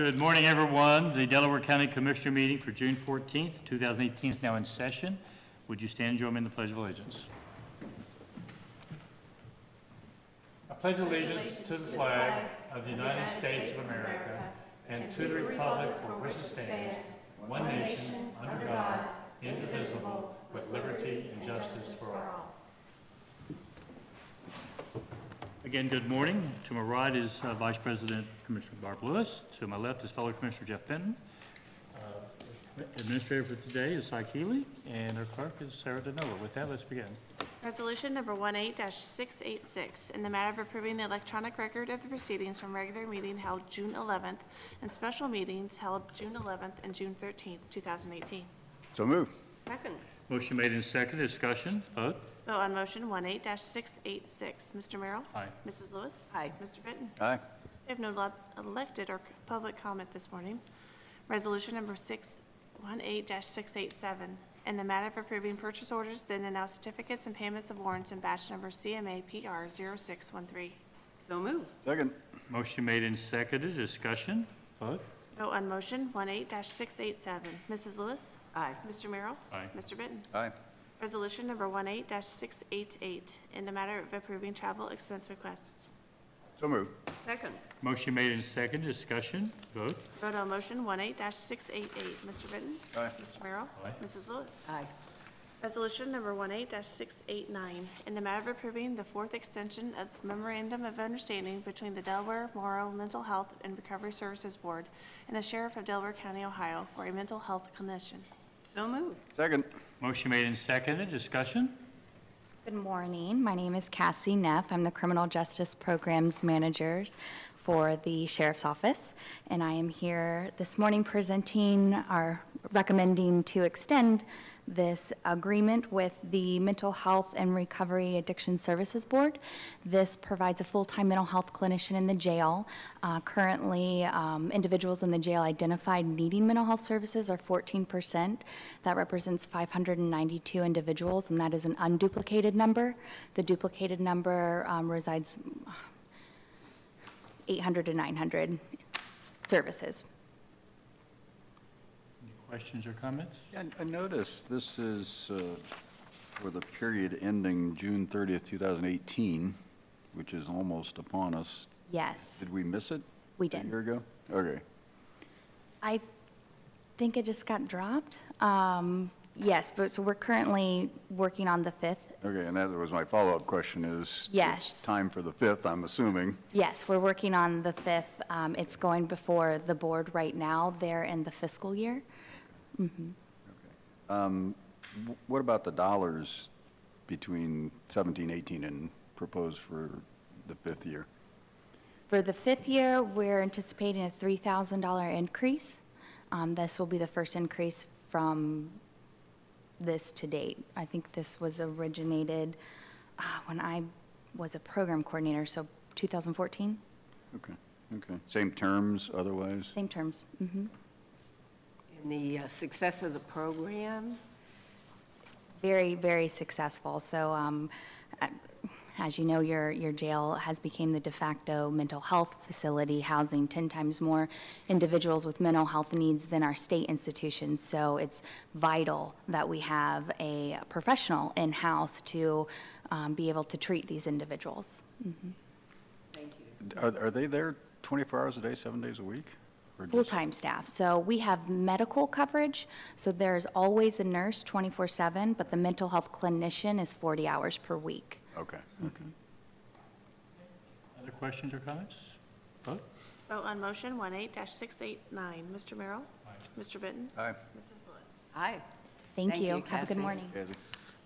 Good morning, everyone. The Delaware County Commissioner meeting for June 14th, 2018 is now in session. Would you stand and join me in the Pledge of Allegiance? I pledge allegiance to the flag of the United States of America and to the republic for which it stands, one nation, under God, indivisible, with liberty and justice for all. Again, good morning. To my right is Vice President Commissioner Barb Lewis. To my left is fellow Commissioner Jeff Benton. Administrator for today is Cy Keeley, and our clerk is Sarah Denola. With that, let's begin. Resolution number 18-686, in the matter of approving the electronic record of the proceedings from regular meeting held June 11th and special meetings held June 11th and June 13th, 2018. So moved. Second. Motion made and seconded. Discussion. Vote. Vote on motion 18-686. Mr. Merrill? Aye. Mrs. Lewis? Aye. Mr. Benton? Aye. We have no elected or public comment this morning. Resolution number 18-687, in the matter of approving purchase orders, then and now certificates and payments of warrants in batch number CMA PR 0613. So moved. Second. Motion made and seconded. Discussion. Vote. Vote on motion 18-687. Mrs. Lewis? Aye. Mr. Merrill? Aye. Mr. Benton? Aye. Resolution number 18-688, in the matter of approving travel expense requests. So moved. Second. Motion made and seconded. Discussion. Vote. Vote on motion 18-688. Mr. Benton? Aye. Mr. Merrill? Aye. Mrs. Lewis? Aye. Resolution number 18-689, in the matter of approving the fourth extension of Memorandum of Understanding between the Delaware Morrow Mental Health and Recovery Services Board and the Sheriff of Delaware County, Ohio, for a mental health clinician. So moved. Second. Motion made and seconded. Discussion. Good morning. My name is Cassie Neff. I'm the Criminal Justice Programs Manager for the Sheriff's Office, and I am here this morning recommending to extend this agreement with the Mental Health and Recovery Addiction Services Board. This provides a full-time mental health clinician in the jail. Currently, individuals in the jail identified needing mental health services are 14%. That represents 592 individuals, and that is an unduplicated number. The duplicated number resides 800 to 900 services. Questions or comments? Yeah, I noticed this is for the period ending June 30th, 2018, which is almost upon us. Yes. Did we miss it? We did. A year ago? Okay. I think it just got dropped. Yes, but so we're currently working on the 5th. Okay, and that was my follow-up question is, Yes. It's time for the 5th, I'm assuming. Yes, we're working on the 5th. It's going before the board right now. They're in the fiscal year. Mm-hmm. Okay. What about the dollars between 17, 18, and proposed for the 5th year? For the 5th year, we're anticipating a $3,000 increase. This will be the first increase from this to date. I think this was originated when I was a program coordinator, so 2014. Okay, okay. Same terms otherwise? Same terms. Mm-hmm. And the success of the program? Very, very successful. So as you know, your jail has become the de facto mental health facility, housing 10 times more individuals with mental health needs than our state institutions. So it's vital that we have a professional in-house to be able to treat these individuals. Mm-hmm. Thank you. Are they there 24 hours a day, 7 days a week? Full-time staff. So we have medical coverage, so there's always a nurse 24/7, but the mental health clinician is 40 hours per week. Okay. Mm-hmm. Other questions or comments? Vote. Vote on motion 18-689. Mr. Merrill? Aye. Mr. Benton? Aye. Mrs. Lewis? Aye. Thank Thank you. you, Have a good Cassie. morning. Cassie?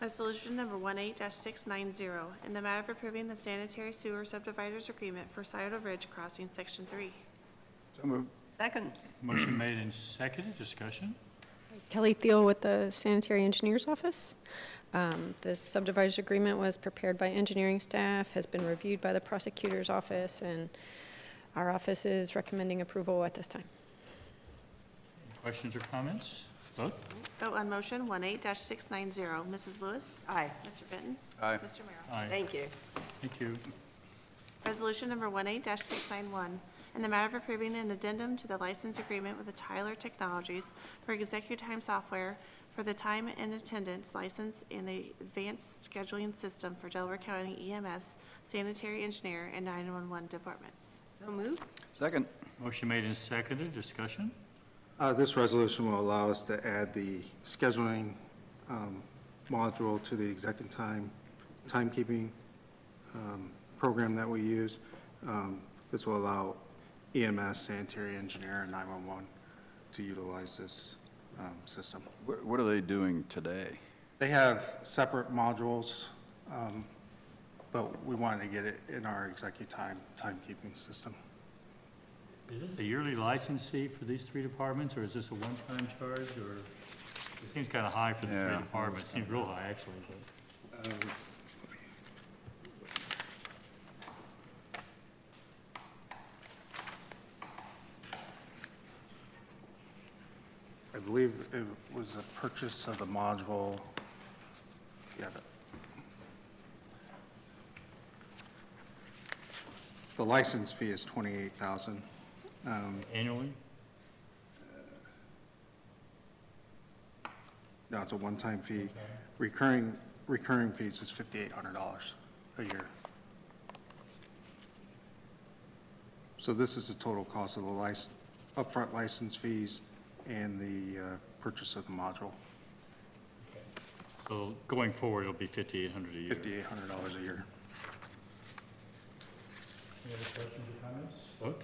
Resolution number 18-690, in the matter of approving the sanitary sewer subdividers agreement for Scioto Ridge Crossing, Section 3. So moved. Second. Motion made and seconded. Discussion. Kelly Thiel with the Sanitary Engineer's Office. This subdivision agreement was prepared by engineering staff, has been reviewed by the prosecutor's office, and our office is recommending approval at this time. Any questions or comments? Vote. Vote on motion 18-690. Mrs. Lewis? Aye. Mr. Benton? Aye. Mr. Merrill? Aye. Thank you. Thank you. Resolution number 18-691, in the matter of approving an addendum to the license agreement with the Tyler Technologies for Executive software for the time and attendance license and the advanced scheduling system for Delaware County EMS, sanitary engineer, and 911 departments. So moved. Second. Motion made and seconded. Discussion? This resolution will allow us to add the scheduling module to the Execut timekeeping program that we use. This will allow EMS, sanitary engineer, and 911 to utilize this system. What are they doing today? They have separate modules, but we wanted to get it in our Execut timekeeping system. Is this a yearly license fee for these three departments, or is this a one-time charge, or? It seems kind of high for the three departments. It seems real high, actually, but. I believe it was a purchase of the module. Yeah. The license fee is $28,000. Annually? No, it's a one-time fee. Recurring fees is $5,800 a year. So this is the total cost of the upfront license fees and the purchase of the module. So going forward, it'll be $5,800 a year. $5,800 a year. Any other questions or comments? Vote?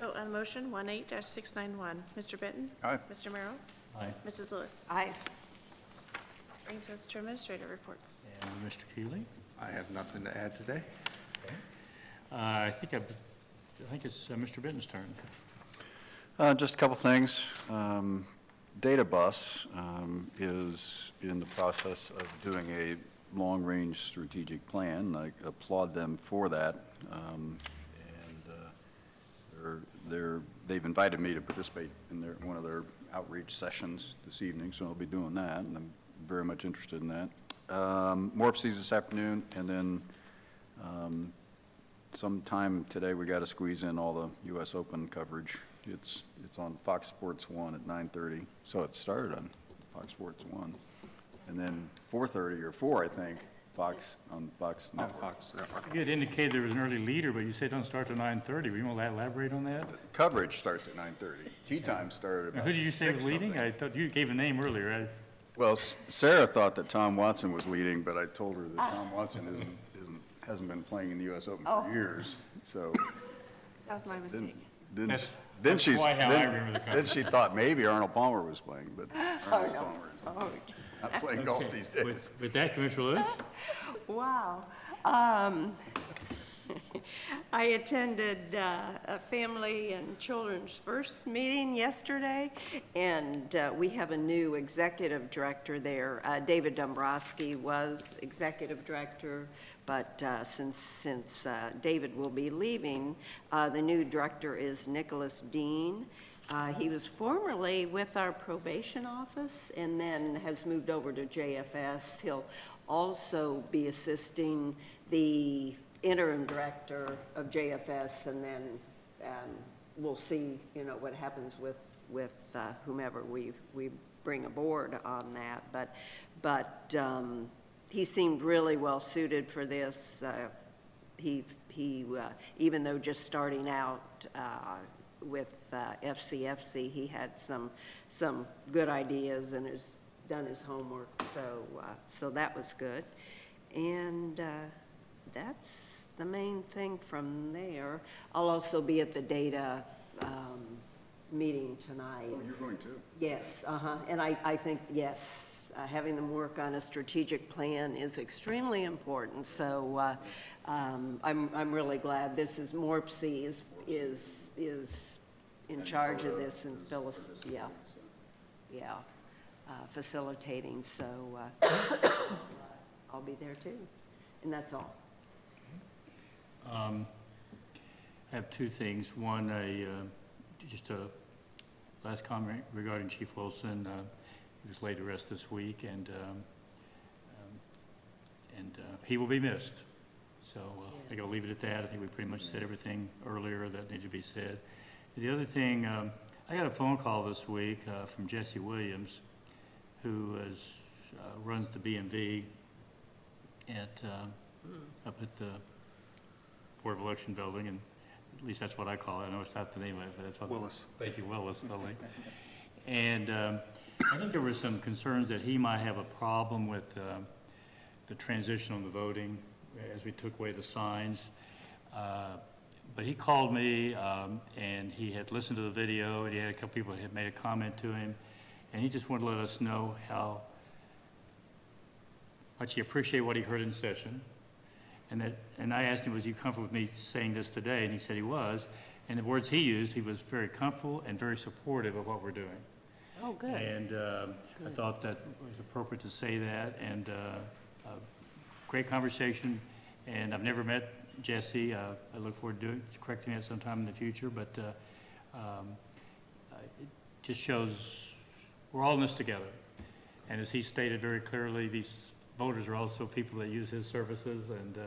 Vote on motion 18-691. Mr. Benton? Aye. Mr. Merrill? Aye. Mrs. Lewis? Aye. Brings us to administrator reports. And Mr. Keeley? I have nothing to add today. Okay. I think it's Mr. Benton's turn. Just a couple things. Data Bus is in the process of doing a long-range strategic plan. I applaud them for that. They've invited me to participate in one of their outreach sessions this evening, so I'll be doing that, and I'm very much interested in that. Morpses this afternoon, and then sometime today we got to squeeze in all the U.S. Open coverage. It's on Fox Sports 1 at 9:30, so it started on Fox Sports 1, and then 4:30 or 4, I think, on Fox Network. Fox Network. You had indicated there was an early leader, but you said it don't start till 9:30. Will you want to elaborate on that? Coverage starts at 9:30. Tee time started Now, about who did you say was 6 leading? something. I thought you gave a name earlier. Well, Sarah thought that Tom Watson was leading, but I told her that Tom Watson hasn't been playing in the U.S. Open for years. So That was my mistake. then That's quite how I remember the then she thought maybe Arnold Palmer was playing, but Arnold no. Palmer is not playing golf these days. With that, Commissioner Lewis? Wow. I attended a family and children's first meeting yesterday, and we have a new executive director there. David Dombrowski was executive director, but since David will be leaving, the new director is Nicholas Dean. He was formerly with our probation office and then has moved over to JFS. He'll also be assisting the interim director of JFS, and then we'll see, what happens with whomever we bring aboard on that. But he seemed really well suited for this. He even though just starting out with FCFC, he had some good ideas and has done his homework. So that was good, and that's the main thing from there. I'll also be at the data meeting tonight. Oh, you're going to? Yes, and I think, yes, having them work on a strategic plan is extremely important. So I'm really glad this is Morpsey is in charge of this, and Phyllis, facilitating. So I'll be there too, and that's all. I have two things. One, just a last comment regarding Chief Wilson. He was laid to rest this week, and he will be missed. So I got to leave it at that. I think we pretty much said everything earlier that needed to be said. The other thing, I got a phone call this week from Jesse Williams, who runs the B&V up at the Board of Election building, and at least that's what I call it. I know it's not the name of it, but that's what. Willis. Thank you, Willis. Totally. And I think there were some concerns that he might have a problem with the transition on the voting as we took away the signs. But he called me, and he had listened to the video, and he had a couple people had made a comment to him, and he just wanted to let us know how much he appreciated what he heard in session. And I asked him, was he comfortable with me saying this today? And he said he was. And the words he used, he was very comfortable and very supportive of what we're doing. Oh, good. And I thought that it was appropriate to say that. And great conversation. And I've never met Jesse. I look forward to correcting that sometime in the future. But it just shows we're all in this together. And as he stated very clearly, these voters are also people that use his services, and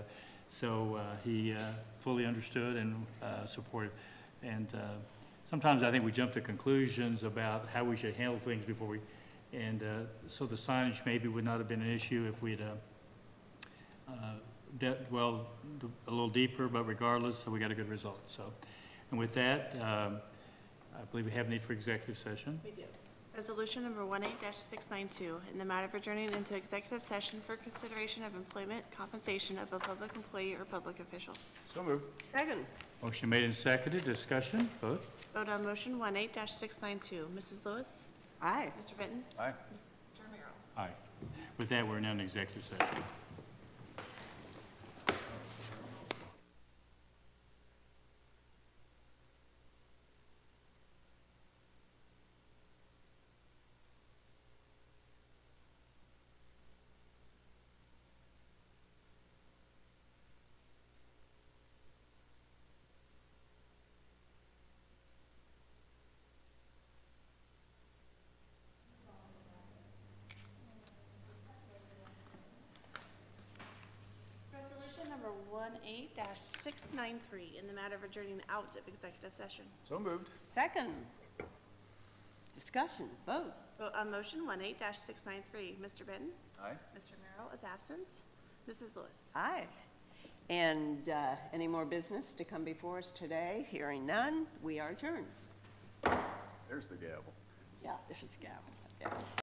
so he fully understood and supported. And sometimes I think we jump to conclusions about how we should handle things before we, and so the signage maybe would not have been an issue if we'd well a little deeper, but regardless, so we got a good result. So, and with that, I believe we have need for executive session. We do. Resolution number 18-692, in the matter of adjourning into executive session for consideration of employment compensation of a public employee or public official. So moved. Second. Motion made and seconded. Discussion. Vote. Vote on motion 18-692. Mrs. Lewis? Aye. Mr. Benton? Aye. Mr. Romero? Aye. With that, we're now in executive session. Resolution number 18-693, in the matter of adjourning out of executive session. So moved. Second. Discussion. Vote. Vote on motion 18-693. Mr. Benton? Aye. Mr. Merrill is absent. Mrs. Lewis? Aye. And any more business to come before us today? Hearing none, we are adjourned. There's the gavel. Yeah, this is gavel, yes.